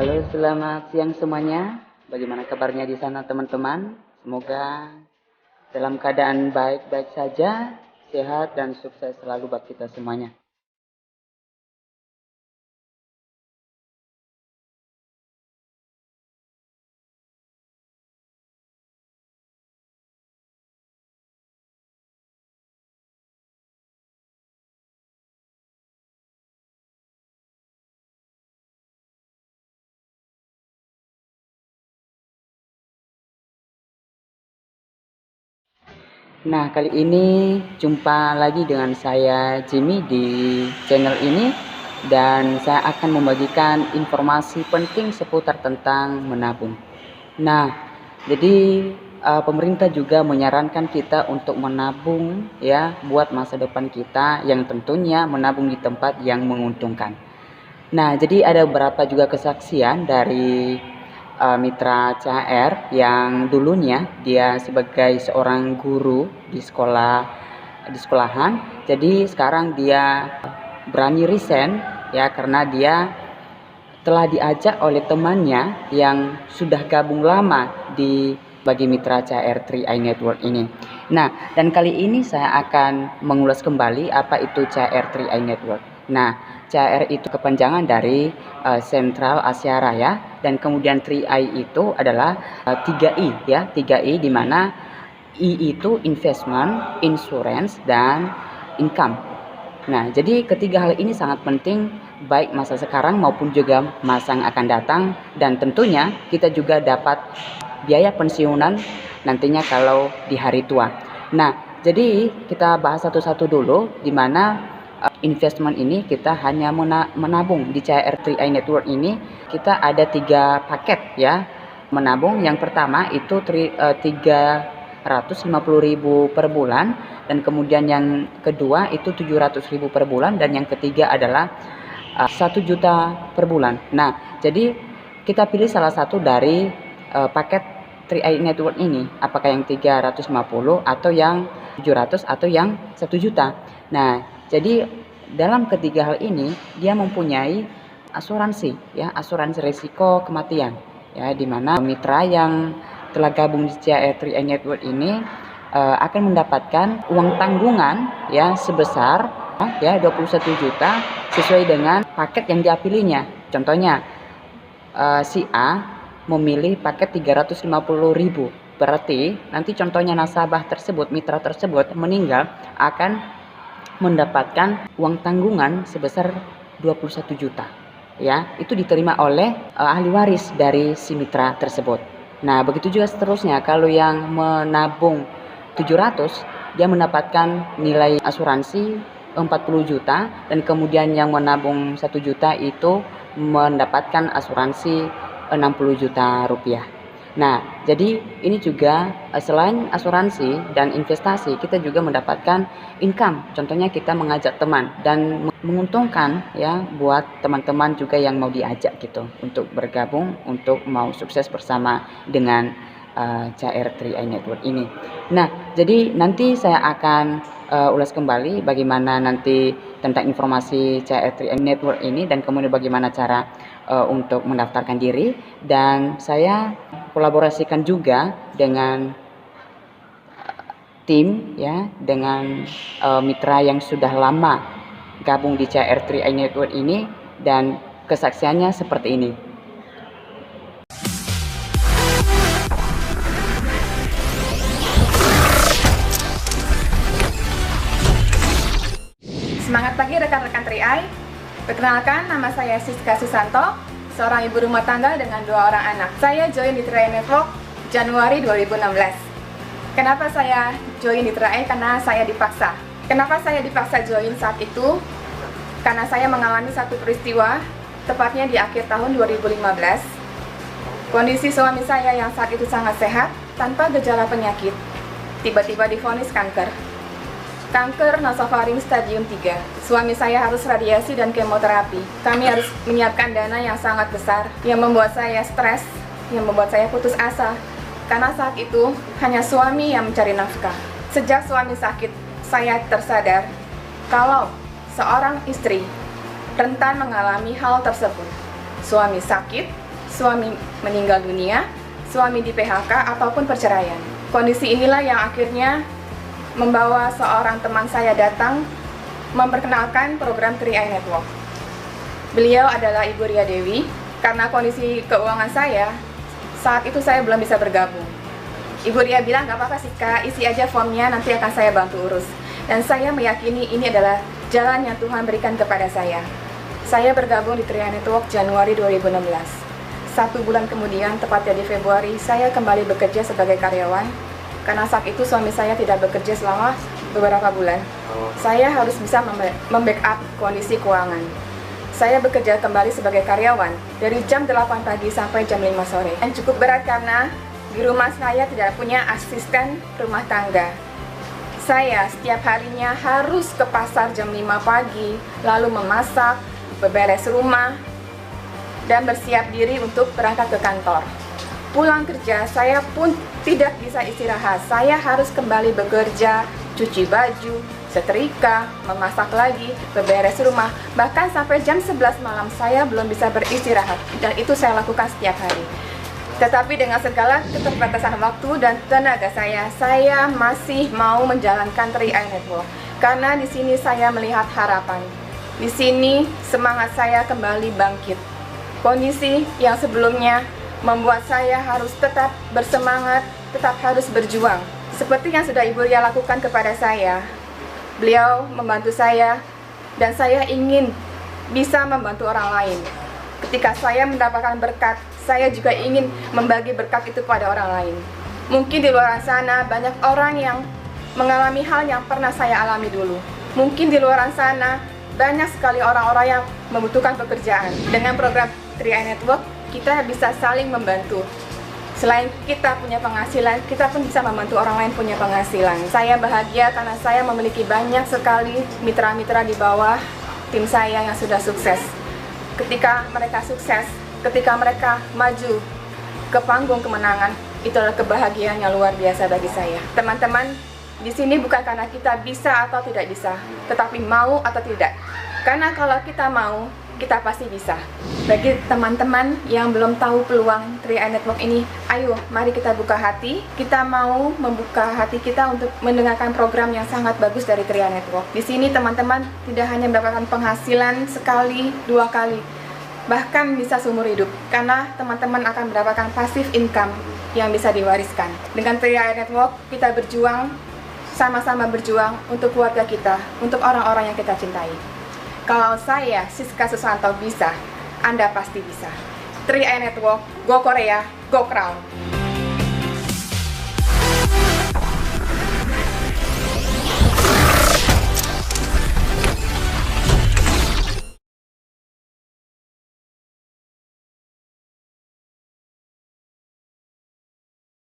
Halo, selamat siang semuanya. Bagaimana kabarnya di sana teman-teman? Semoga dalam keadaan baik-baik saja, sehat dan sukses selalu buat kita semuanya. Nah, kali ini jumpa lagi dengan saya Jimmy di channel ini dan saya akan membagikan informasi penting seputar tentang menabung. Nah, jadi pemerintah juga menyarankan kita untuk menabung ya buat masa depan kita yang tentunya menabung di tempat yang menguntungkan. Nah, jadi ada beberapa juga kesaksian dari mitra CHR yang dulunya dia sebagai seorang guru di sekolahan. Jadi sekarang dia berani resign ya karena dia telah diajak oleh temannya yang sudah gabung lama di bagi mitra CHR 3i Network ini. Nah, dan kali ini saya akan mengulas kembali apa itu CHR 3i Network. Nah, CHR itu kepanjangan dari Central Asia Raya dan kemudian 3i itu adalah 3i ya, 3i di mana I itu investment, insurance dan income. Nah, jadi ketiga hal ini sangat penting baik masa sekarang maupun juga masa yang akan datang dan tentunya kita juga dapat biaya pensiunan nantinya kalau di hari tua. Nah, jadi kita bahas satu-satu dulu di mana investment ini kita hanya menabung di CHR 3i Network ini kita ada 3 paket ya menabung. Yang pertama itu 350.000 per bulan dan kemudian yang kedua itu 700.000 per bulan dan yang ketiga adalah 1 juta per bulan. Nah, jadi kita pilih salah satu dari paket 3i Network ini, apakah yang 350 atau yang 700 atau yang 1 juta. Nah, jadi dalam ketiga hal ini dia mempunyai asuransi ya, asuransi risiko kematian ya, di mana mitra yang telah gabung di CHR 3i Network ini akan mendapatkan uang tanggungan ya sebesar ya 21 juta sesuai dengan paket yang dia pilihnya. Contohnya si A memilih paket 350.000. Berarti nanti contohnya nasabah tersebut, mitra tersebut meninggal akan mendapatkan uang tanggungan sebesar 21 juta. Ya, itu diterima oleh ahli waris dari si mitra tersebut. Nah, begitu juga seterusnya kalau yang menabung 700 dia mendapatkan nilai asuransi 40 juta dan kemudian yang menabung 1 juta itu mendapatkan asuransi 60 juta rupiah. Nah, jadi ini juga selain asuransi dan investasi, kita juga mendapatkan income. Contohnya kita mengajak teman dan menguntungkan ya buat teman-teman juga yang mau diajak gitu untuk bergabung untuk mau sukses bersama dengan CHR 3i Network ini. Nah, jadi nanti saya akan ulas kembali bagaimana nanti tentang informasi CHR 3i Network ini dan kemudian bagaimana cara untuk mendaftarkan diri, dan saya kolaborasikan juga dengan tim ya, dengan mitra yang sudah lama gabung di CHR 3i Network ini dan kesaksiannya seperti ini. Semangat pagi rekan-rekan 3i. Perkenalkan, nama saya Siska Susanto, seorang ibu rumah tangga dengan 2 orang anak. Saya join di 3i Network Januari 2016. Kenapa saya join di 3i? Karena saya dipaksa. Kenapa saya dipaksa join saat itu? Karena saya mengalami satu peristiwa, tepatnya di akhir tahun 2015. Kondisi suami saya yang saat itu sangat sehat, tanpa gejala penyakit, tiba-tiba divonis kanker. Kanker nasofaring stadium 3. Suami saya harus radiasi dan kemoterapi. Kami harus menyiapkan dana yang sangat besar, yang membuat saya stres, yang membuat saya putus asa. Karena saat itu hanya suami yang mencari nafkah. Sejak suami sakit, saya tersadar kalau seorang istri rentan mengalami hal tersebut. Suami sakit, suami meninggal dunia, suami di PHK, ataupun perceraian. Kondisi inilah yang akhirnya membawa seorang teman saya datang memperkenalkan program 3i Network. Beliau adalah Ibu Ria Dewi. Karena kondisi keuangan saya, saat itu saya belum bisa bergabung. Ibu Ria bilang, "Gak apa-apa sih Kak, isi aja formnya, nanti akan saya bantu urus." Dan saya meyakini ini adalah jalan yang Tuhan berikan kepada saya. Saya bergabung di 3i Network Januari 2016. 1 bulan kemudian, tepatnya di Februari, saya kembali bekerja sebagai karyawan. Karena saat itu suami saya tidak bekerja selama beberapa bulan. Saya harus bisa membackup kondisi keuangan. Saya bekerja kembali sebagai karyawan dari jam 8 pagi sampai jam 5 sore. Dan cukup berat karena di rumah saya tidak punya asisten rumah tangga. Saya setiap harinya harus ke pasar jam 5 pagi, lalu memasak, beberes rumah, dan bersiap diri untuk berangkat ke kantor. Pulang kerja, saya pun tidak bisa istirahat. Saya harus kembali bekerja, cuci baju, setrika, memasak lagi, beberes rumah. Bahkan sampai jam 11 malam saya belum bisa beristirahat. Dan itu saya lakukan setiap hari. Tetapi dengan segala keterbatasan waktu dan tenaga saya masih mau menjalankan 3i Network. Karena di sini saya melihat harapan. Di sini semangat saya kembali bangkit. Kondisi yang sebelumnya membuat saya harus tetap bersemangat, tetap harus berjuang. Seperti yang sudah Ibu Ria lakukan kepada saya. Beliau membantu saya, dan saya ingin bisa membantu orang lain. Ketika saya mendapatkan berkat, saya juga ingin membagi berkat itu kepada orang lain. Mungkin di luar sana banyak orang yang mengalami hal yang pernah saya alami dulu. Mungkin di luar sana banyak sekali orang-orang yang membutuhkan pekerjaan. Dengan program 3i Network, kita bisa saling membantu. Selain kita punya penghasilan, kita pun bisa membantu orang lain punya penghasilan. Saya bahagia karena saya memiliki banyak sekali mitra-mitra di bawah tim saya yang sudah sukses. Ketika mereka sukses, ketika mereka maju ke panggung kemenangan, itu adalah kebahagiaan yang luar biasa bagi saya. Teman-teman, di sini bukan karena kita bisa atau tidak bisa, tetapi mau atau tidak. Karena kalau kita mau, kita pasti bisa. Bagi teman-teman yang belum tahu peluang 3i Network ini, ayo mari kita buka hati. Kita mau membuka hati kita untuk mendengarkan program yang sangat bagus dari 3i Network. Di sini teman-teman tidak hanya mendapatkan penghasilan sekali, 2 kali, bahkan bisa seumur hidup. Karena teman-teman akan mendapatkan passive income yang bisa diwariskan. Dengan 3i Network, kita berjuang, sama-sama berjuang untuk keluarga kita, untuk orang-orang yang kita cintai. Kalau saya, Siska Susanto bisa, Anda pasti bisa. 3i Network, Go Korea, Go Crown!